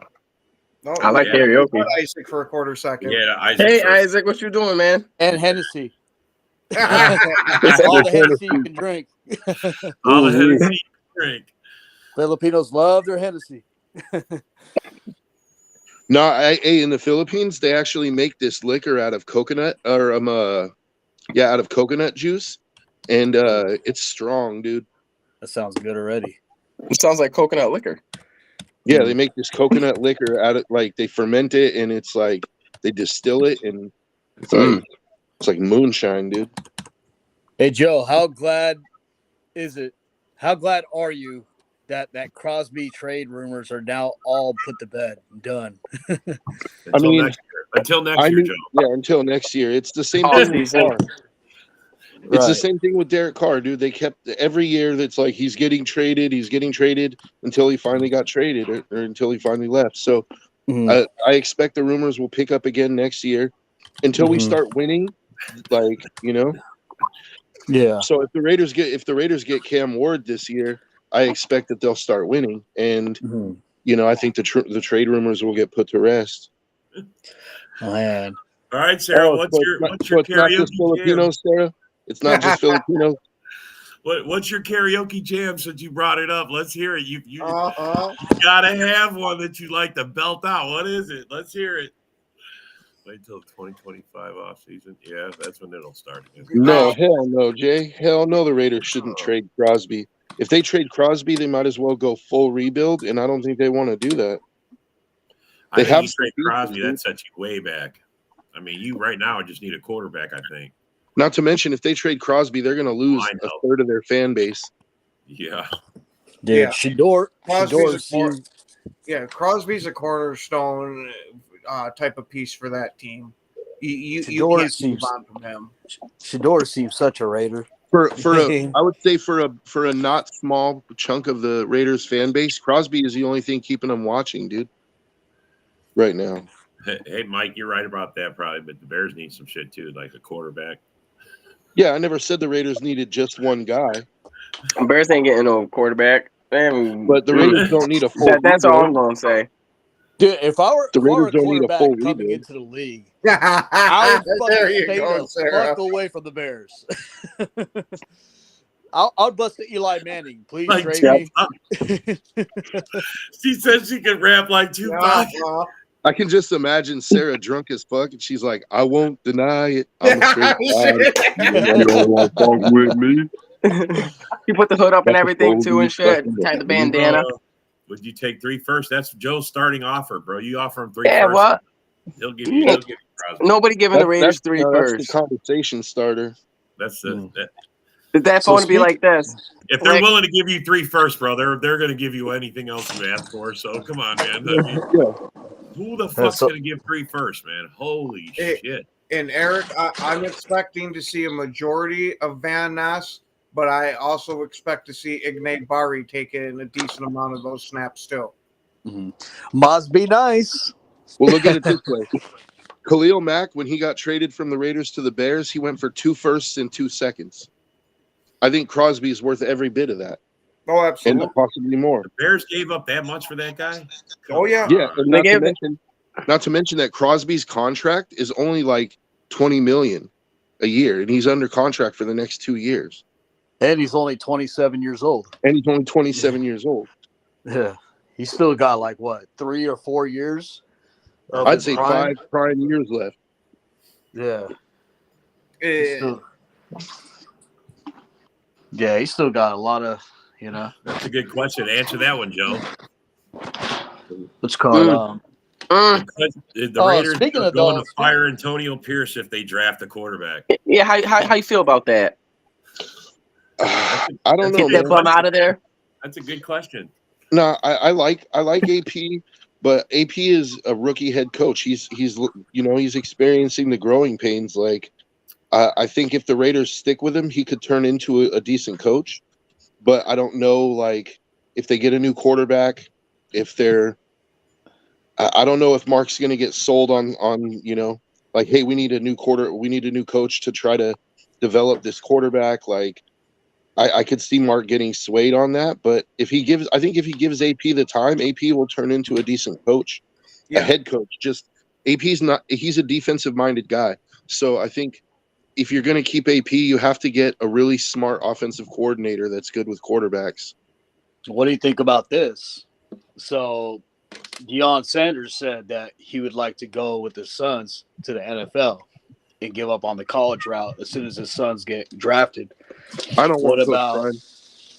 I like Yeah. karaoke. Isaac for a quarter second. Yeah, Isaac. Hey, first. Isaac, what you doing, man? And Hennessy. All All the Hennessy you can drink. All the Hennessy you drink. Filipinos love their Hennessy. No, in the Philippines, they actually make this liquor out of coconut out of coconut juice, and it's strong, dude. That sounds good already. It sounds like coconut liquor. Yeah, they make this coconut liquor out of they ferment it, and it's like they distill it, and it's like moonshine, dude. Hey Joe, how glad are you that Crosby trade rumors are now all put to bed and done? Until mean, next year. Until next year, Joe. Yeah, until next year. It's the same Off thing with season. Carr. It's the Right. same thing with Derek Carr, dude. They kept every year that's like he's getting traded until he finally got traded or until he finally left. So Mhm. I expect the rumors will pick up again next year until we Mhm. start winning. Like, Yeah. So if the Raiders get Cam Ward this year, I expect that they'll start winning, and Mhm. I think the trade rumors will get put to rest. Man. All right, Sarah. Oh, what's so your it's not karaoke just jam? Filipinos, Sarah? It's not just Filipinos. What's your karaoke jam? Since you brought it up, let's hear it. You Uh-huh. gotta have one that you like to belt out. What is it? Let's hear it. Wait till 2025 off season. Yeah, that's when it'll start again. No, hell no, Jay. Hell no, the Raiders shouldn't trade Crosby. If they trade Crosby, they might as well go full rebuild, and I don't think they want to do that. I They think have you some trade pieces, Crosby. dude. That sets you way back. I mean, you right now just need a quarterback. I think. Not to mention, if they trade Crosby, they're going to lose I a know. third of their fan base. Yeah. Dude, Yeah. Shador Crosby's a seemed Yeah, Crosby's a cornerstone type of piece for that team. You Shador can't move seems- on from him. Shador seems such a Raider. I would say for a not small chunk of the Raiders fan base, Crosby is the only thing keeping them watching, dude. Right now. Hey, Mike, you're right about that probably, but the Bears need some shit too, like a quarterback. Yeah, I never said the Raiders needed just one guy, Bears ain't getting no quarterback. Man, but the Raiders don't need a full. that's all I'm rebuild. gonna say. Dude, if I were The a Raiders don't need a quarterback full coming rebuild. into the league, I would there fucking you stay go, the Sarah. fuck away from the Bears. I'll bust the Eli Manning. Please Like trade me. Tupac. She said she could rap like Tupac. I can just imagine Sarah drunk as fuck, and she's like, "I won't deny it. I'm a straight guy. You don't want to fuck with me." You put the hood up and That's everything a too and shit. Tie the bandana. Would you take 3 first? That's Joe's starting offer, bro. You offer him 3 Yeah, first. what? He'll give you Crosby. Nobody giving the Raiders three That's first. the conversation starter. That's the That's So going to be like this. if they're Like- willing to give you 3 first, bro, they're going to give you anything else you ask for. So come on, man. I mean, who the fuck's so- going to give 3 first, man? Holy shit! And Eric, I'm expecting to see a majority of Van Ness, but I also expect to see Ignay Bari take in a decent amount of those snaps too. Must be nice. Well, look at it this way: Khalil Mack, when he got traded from the Raiders to the Bears, he went for 2 firsts and 2 seconds. I think Crosby is worth every bit of that, Oh, and absolutely. possibly more. The Bears gave up that much for that guy. Oh, yeah. Yeah, and They gave not to mention that Crosby's contract is only like $20 million a year, and he's under contract for the next 2 years, And he's only 27 years old. and he's only 27 years old. Yeah. He's still got like what, 3 or 4 years? of I'd his say prime? 5 prime years left. Yeah. Eh, Yeah, he's still got a lot of, That's a good question. Answer that one, Joe. what's called The Oh, Raiders speaking are of going those- to fire Antonio Pierce if they draft a quarterback. Yeah, how you feel about that? I don't know, Get that man. bum out of there. That's a good question. No, I like AP, But AP is a rookie head coach. He's experiencing the growing pains. Like, I think if the Raiders stick with him, he could turn into a decent coach. But I don't know, like, if they get a new quarterback, if they're, I don't know if Mark's going to get sold on like, hey, we need a new coach to try to develop this quarterback. Like, I could see Mark getting swayed on that, but if he gives AP the time, AP will turn into a decent coach, a head coach. Just he's a defensive minded guy. So I think if you're going to keep AP, you have to get a really smart offensive coordinator that's good with quarterbacks. What do you think about this? So Deion Sanders said that he would like to go with his sons to the NFL and give up on the college route as soon as his sons get drafted. I don't What want about,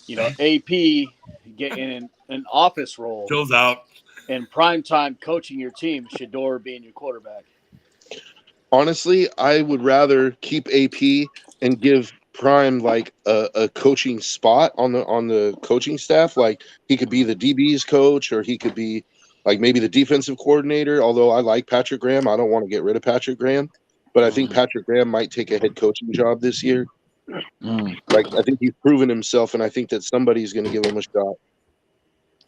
Prime. AP getting an office role Chills out. and primetime coaching your team, Shador being your quarterback? Honestly, I would rather keep AP and give Prime like a coaching spot on the coaching staff. Like, he could be the DB's coach, or he could be like maybe the defensive coordinator. Although I like Patrick Graham, I don't want to get rid of Patrick Graham. But I think Patrick Graham might take a head coaching job this year. Like, I think he's proven himself, and I think that somebody's going to give him a shot.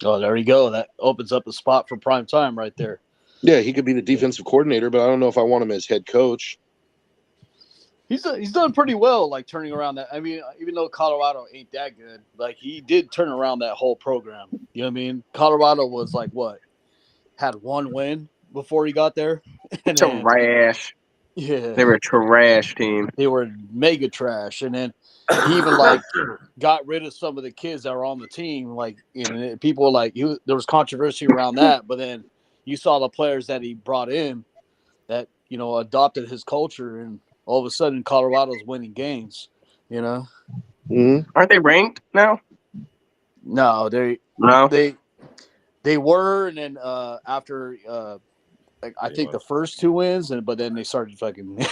Oh, there you go. That opens up a spot for prime time right there. Yeah, he could be the defensive coordinator, but I don't know if I want him as head coach. He's done pretty well, like turning around that. I mean, even though Colorado ain't that good, like he did turn around that whole program. You know what I mean? Colorado was like had one win before he got there. And then, Trash. yeah, They were a trash team. they were mega trash. And then he even like got rid of some of the kids that were on the team. Like, people were like, there was controversy around that, but then you saw the players that he brought in that adopted his culture, and all of a sudden Colorado's winning games. Mm-hmm. Aren't they ranked now? No, they were, and then after I think the first two wins, but then they started fucking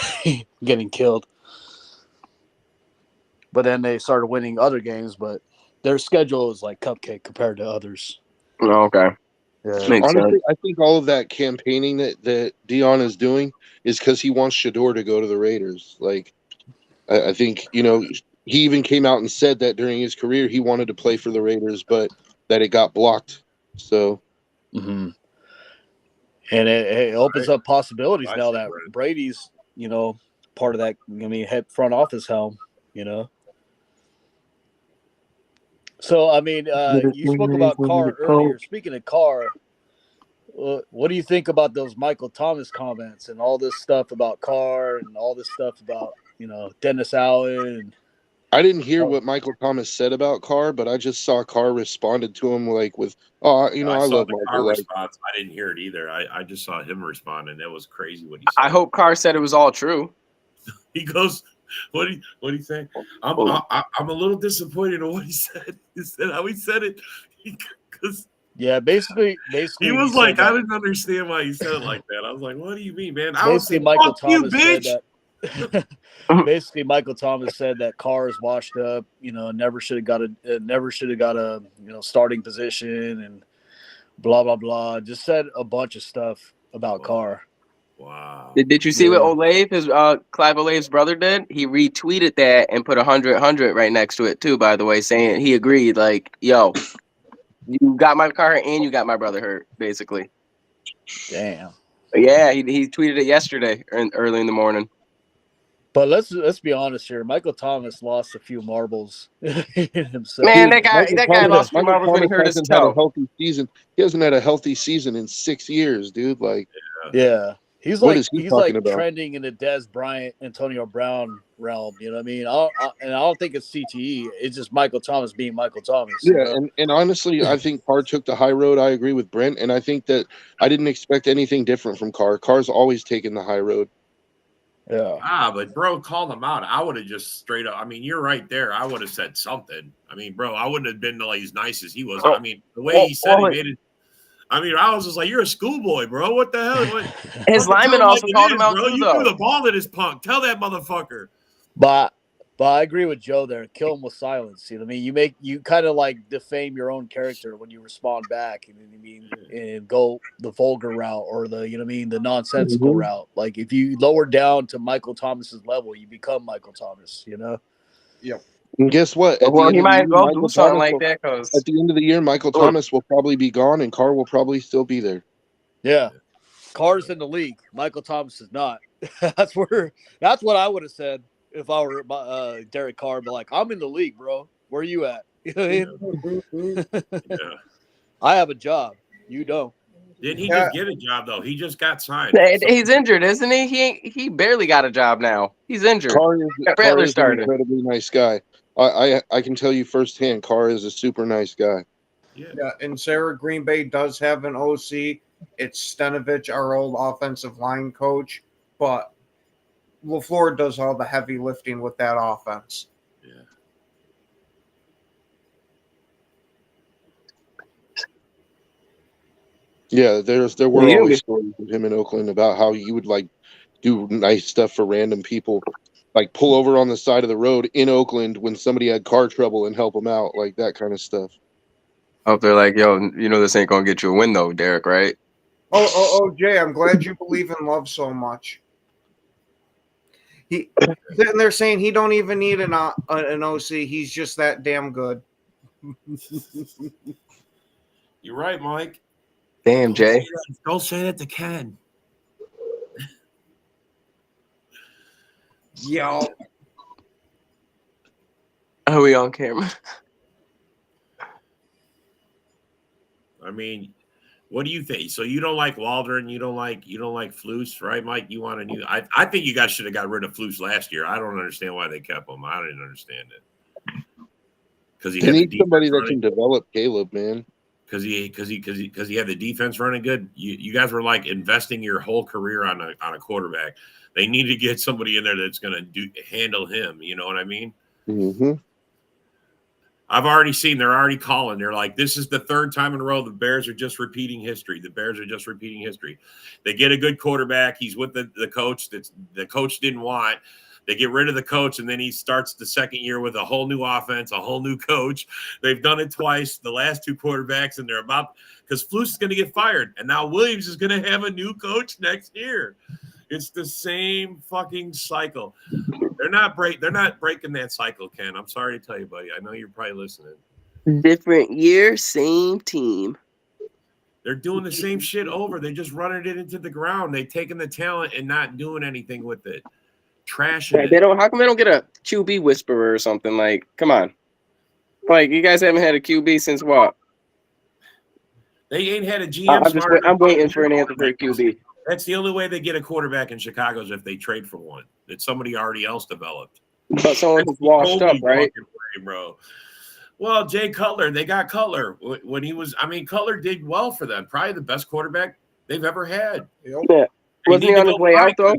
getting killed. But then they started winning other games, but their schedule is like cupcake compared to others. Oh, okay. Yeah. Makes Honestly, sense. I think all of that campaigning that Deion is doing is because he wants Shador to go to the Raiders. Like, I think, he even came out and said that during his career he wanted to play for the Raiders, but that it got blocked. So, And it opens up possibilities now that Brent. Brady's, part of that. I mean, head front office helm. So I mean, you spoke about Carr earlier. Speaking of Carr, what do you think about those Michael Thomas comments and all this stuff about Carr and all this stuff about Dennis Allen? I didn't hear what Michael Thomas said about Carr, but I just saw Carr responded to him like with, I saw love the Michael. Carr Like, response. I didn't hear it either. I just saw him respond, and that was crazy what he said. I hope Carr said it was all true. He goes, "What do you say? I'm a little disappointed in what he said. He said how he said it because Yeah, basically, he was like, I didn't understand why he said it like that. I was like, what do you mean, man? I was basically saying, Michael fuck you, Thomas said bitch. that. Basically, Michael Thomas said that Carr is washed up. Never should have got a starting position and blah blah blah. Just said a bunch of stuff about Carr. Wow. Did you see what Olave, his Clive Olave's brother, did? He retweeted that and put 100 right next to it too. By the way, saying he agreed. Like, yo, you got my car and you got my brother hurt, basically. Damn. Yeah, he tweeted it yesterday early in the morning. But let's be honest here. Michael Thomas lost a few marbles himself. Man, that guy lost a few marbles when he hurt his hasn't had a toe. healthy season. He hasn't had a healthy season in 6 years, dude. Like, Yeah. He's What like is he talking about? trending in the Dez Bryant, Antonio Brown realm. You know what I mean? I don't think it's CTE. It's just Michael Thomas being Michael Thomas. yeah, and honestly, I think Carr took the high road. I agree with Brent, and I think that I didn't expect anything different from Carr. Carr's always taken the high road. Yeah. But bro, call them out. I would have just straight up. I mean, you're right there. I would have said something. I mean, bro, I wouldn't have been like as nice as he was. I mean, the way he said he made it. I mean, I was just like, you're a schoolboy, bro. What the hell? His lineman also called him out bro. too, You though. threw the ball at his punk. Tell that motherfucker. But But I agree with Joe there. Kill him with silence. You know what I mean? You kind of like defame your own character when you respond back. You know what I mean? And go the vulgar route or the, you know what I mean, the nonsensical route. Like if you lower down to Michael Thomas's level, you become Michael Thomas, you know? Yep. And guess what? At the Well, end he of the might year, as well Michael do something Thomas like will- that because At the end of the year, Michael Thomas will probably be gone, and Carr will probably still be there. Yeah. Carr's in the league. Michael Thomas is not. That's what I would have said if I were Derek Carr. But like, I'm in the league, bro. Where you at? You know what I mean? Yeah. I have a job. You don't. Didn't he Yeah. just get a job though? He just got signed. he's injured, isn't he? He barely got a job now. He's injured. Carr is Rattler an started. incredibly nice guy. I can tell you firsthand, Carr is a super nice guy. Yeah. Yeah, and Sarah Green Bay does have an OC. It's Stenovich, our old offensive line coach, but LaFleur does all the heavy lifting with that offense. Yeah. Yeah, there were Yeah. always stories of him in Oakland about how he would like do nice stuff for random people, like pull over on the side of the road in Oakland when somebody had car trouble and help them out, like that kind of stuff. Hope they're like, yo, you know this ain't gonna get you a win though, Derek, right? Oh, Jay, I'm glad you believe in love so much. He sitting there saying he don't even need an OC. He's just that damn good. You're right, Mike. Damn, Jay. Don't say that to Ken. Yo, Are we on camera? I mean, what do you think? So you don't like Waldron, you don't like Flus, right, Mike? You want a new? I think you guys should have got rid of Flus last year. I don't understand why they kept him. I didn't understand it. Because They need somebody that can develop Caleb, man. Because he had the defense running good. You guys were like investing your whole career on a quarterback. They need to get somebody in there that's going to handle him. You know what I mean? Mm-hmm. I've already seen they're already calling. They're like, this is the third time in a row the Bears are just repeating history. The Bears are just repeating history. They get a good quarterback. He's with the coach that the coach didn't want. They get rid of the coach, and then he starts the second year with a whole new offense, a whole new coach. They've done it twice, the last two quarterbacks, and they're about – because Flus is going to get fired, and now Williams is going to have a new coach next year. It's the same fucking cycle. They're not breaking that cycle, Ken. I'm sorry to tell you, buddy. I know you're probably listening. Different year, same team. They're doing the same shit over. They're just running it into the ground. They've taken the talent and not doing anything with it. Trashing it. They don't. How come they don't get a QB whisperer or something? Like, come on. Like, you guys haven't had a QB since what? They ain't had a GM. I'm waiting for an answer for a QB. That's the only way they get a quarterback in Chicago is if they trade for one that somebody already else developed. But someone who's washed up, right? Way, bro. Well, Jay Cutler, they got Cutler when he was. I mean, Cutler did well for them. Probably the best quarterback they've ever had. Yeah. Wasn't he on his way out though?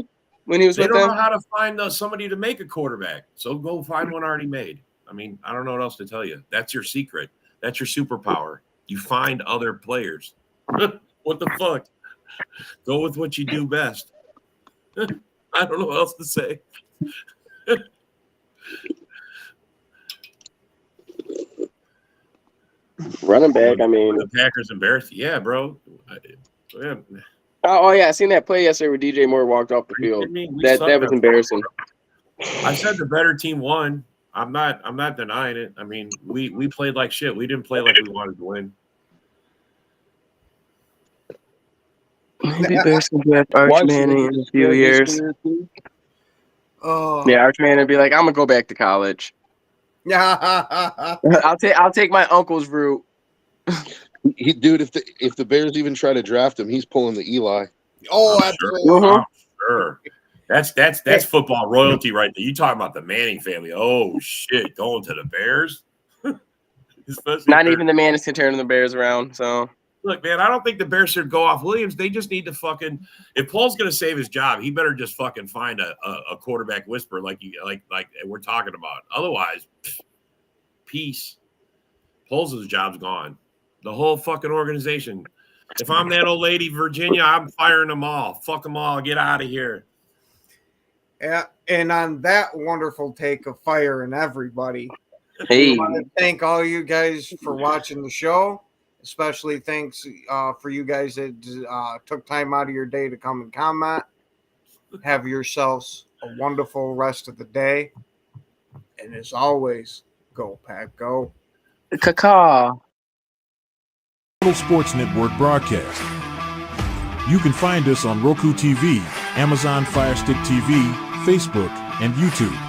When he was they with don't them? know how to find somebody to make a quarterback, so go find one already made. I mean, I don't know what else to tell you. That's your secret. That's your superpower. You find other players. What the fuck? Go with what you do best. I don't know what else to say. Running back, I mean. The Packers embarrassed. Yeah, bro. Yeah. Oh yeah, I seen that play yesterday where DJ Moore walked off the field. That was embarrassing. I said the better team won. I'm not denying it. I mean, we played like shit. We didn't play like we wanted to win. Maybe Bears can draft Arch Manning in a few years. oh Yeah, Arch Manning would be like, I'm gonna go back to college. yeah. I'll take my uncle's route. Dude, if the Bears even try to draft him, he's pulling the Eli. Oh, I'm absolutely. Uh-huh. I'm sure. That's football royalty right there. You talking about the Manning family? Oh shit, going to the Bears? Not even the Mannings can turn the Bears around. So look, man, I don't think the Bears should go off Williams. They just need to fucking. If Paul's gonna save his job, he better just fucking find a quarterback whisperer like we're talking about. Otherwise, peace. Paul's job's gone. The whole fucking organization. If I'm that old lady, Virginia, I'm firing them all. Fuck them all. Get out of here. Yeah, and on that wonderful take of fire and everybody, Hey, I want to thank all you guys for watching the show. Especially thanks for you guys that took time out of your day to come and comment. Have yourselves a wonderful rest of the day. And as always, go Pack, go. caca. Total Sports Network broadcast. You can find us on Roku TV, Amazon Fire Stick TV, Facebook, and YouTube.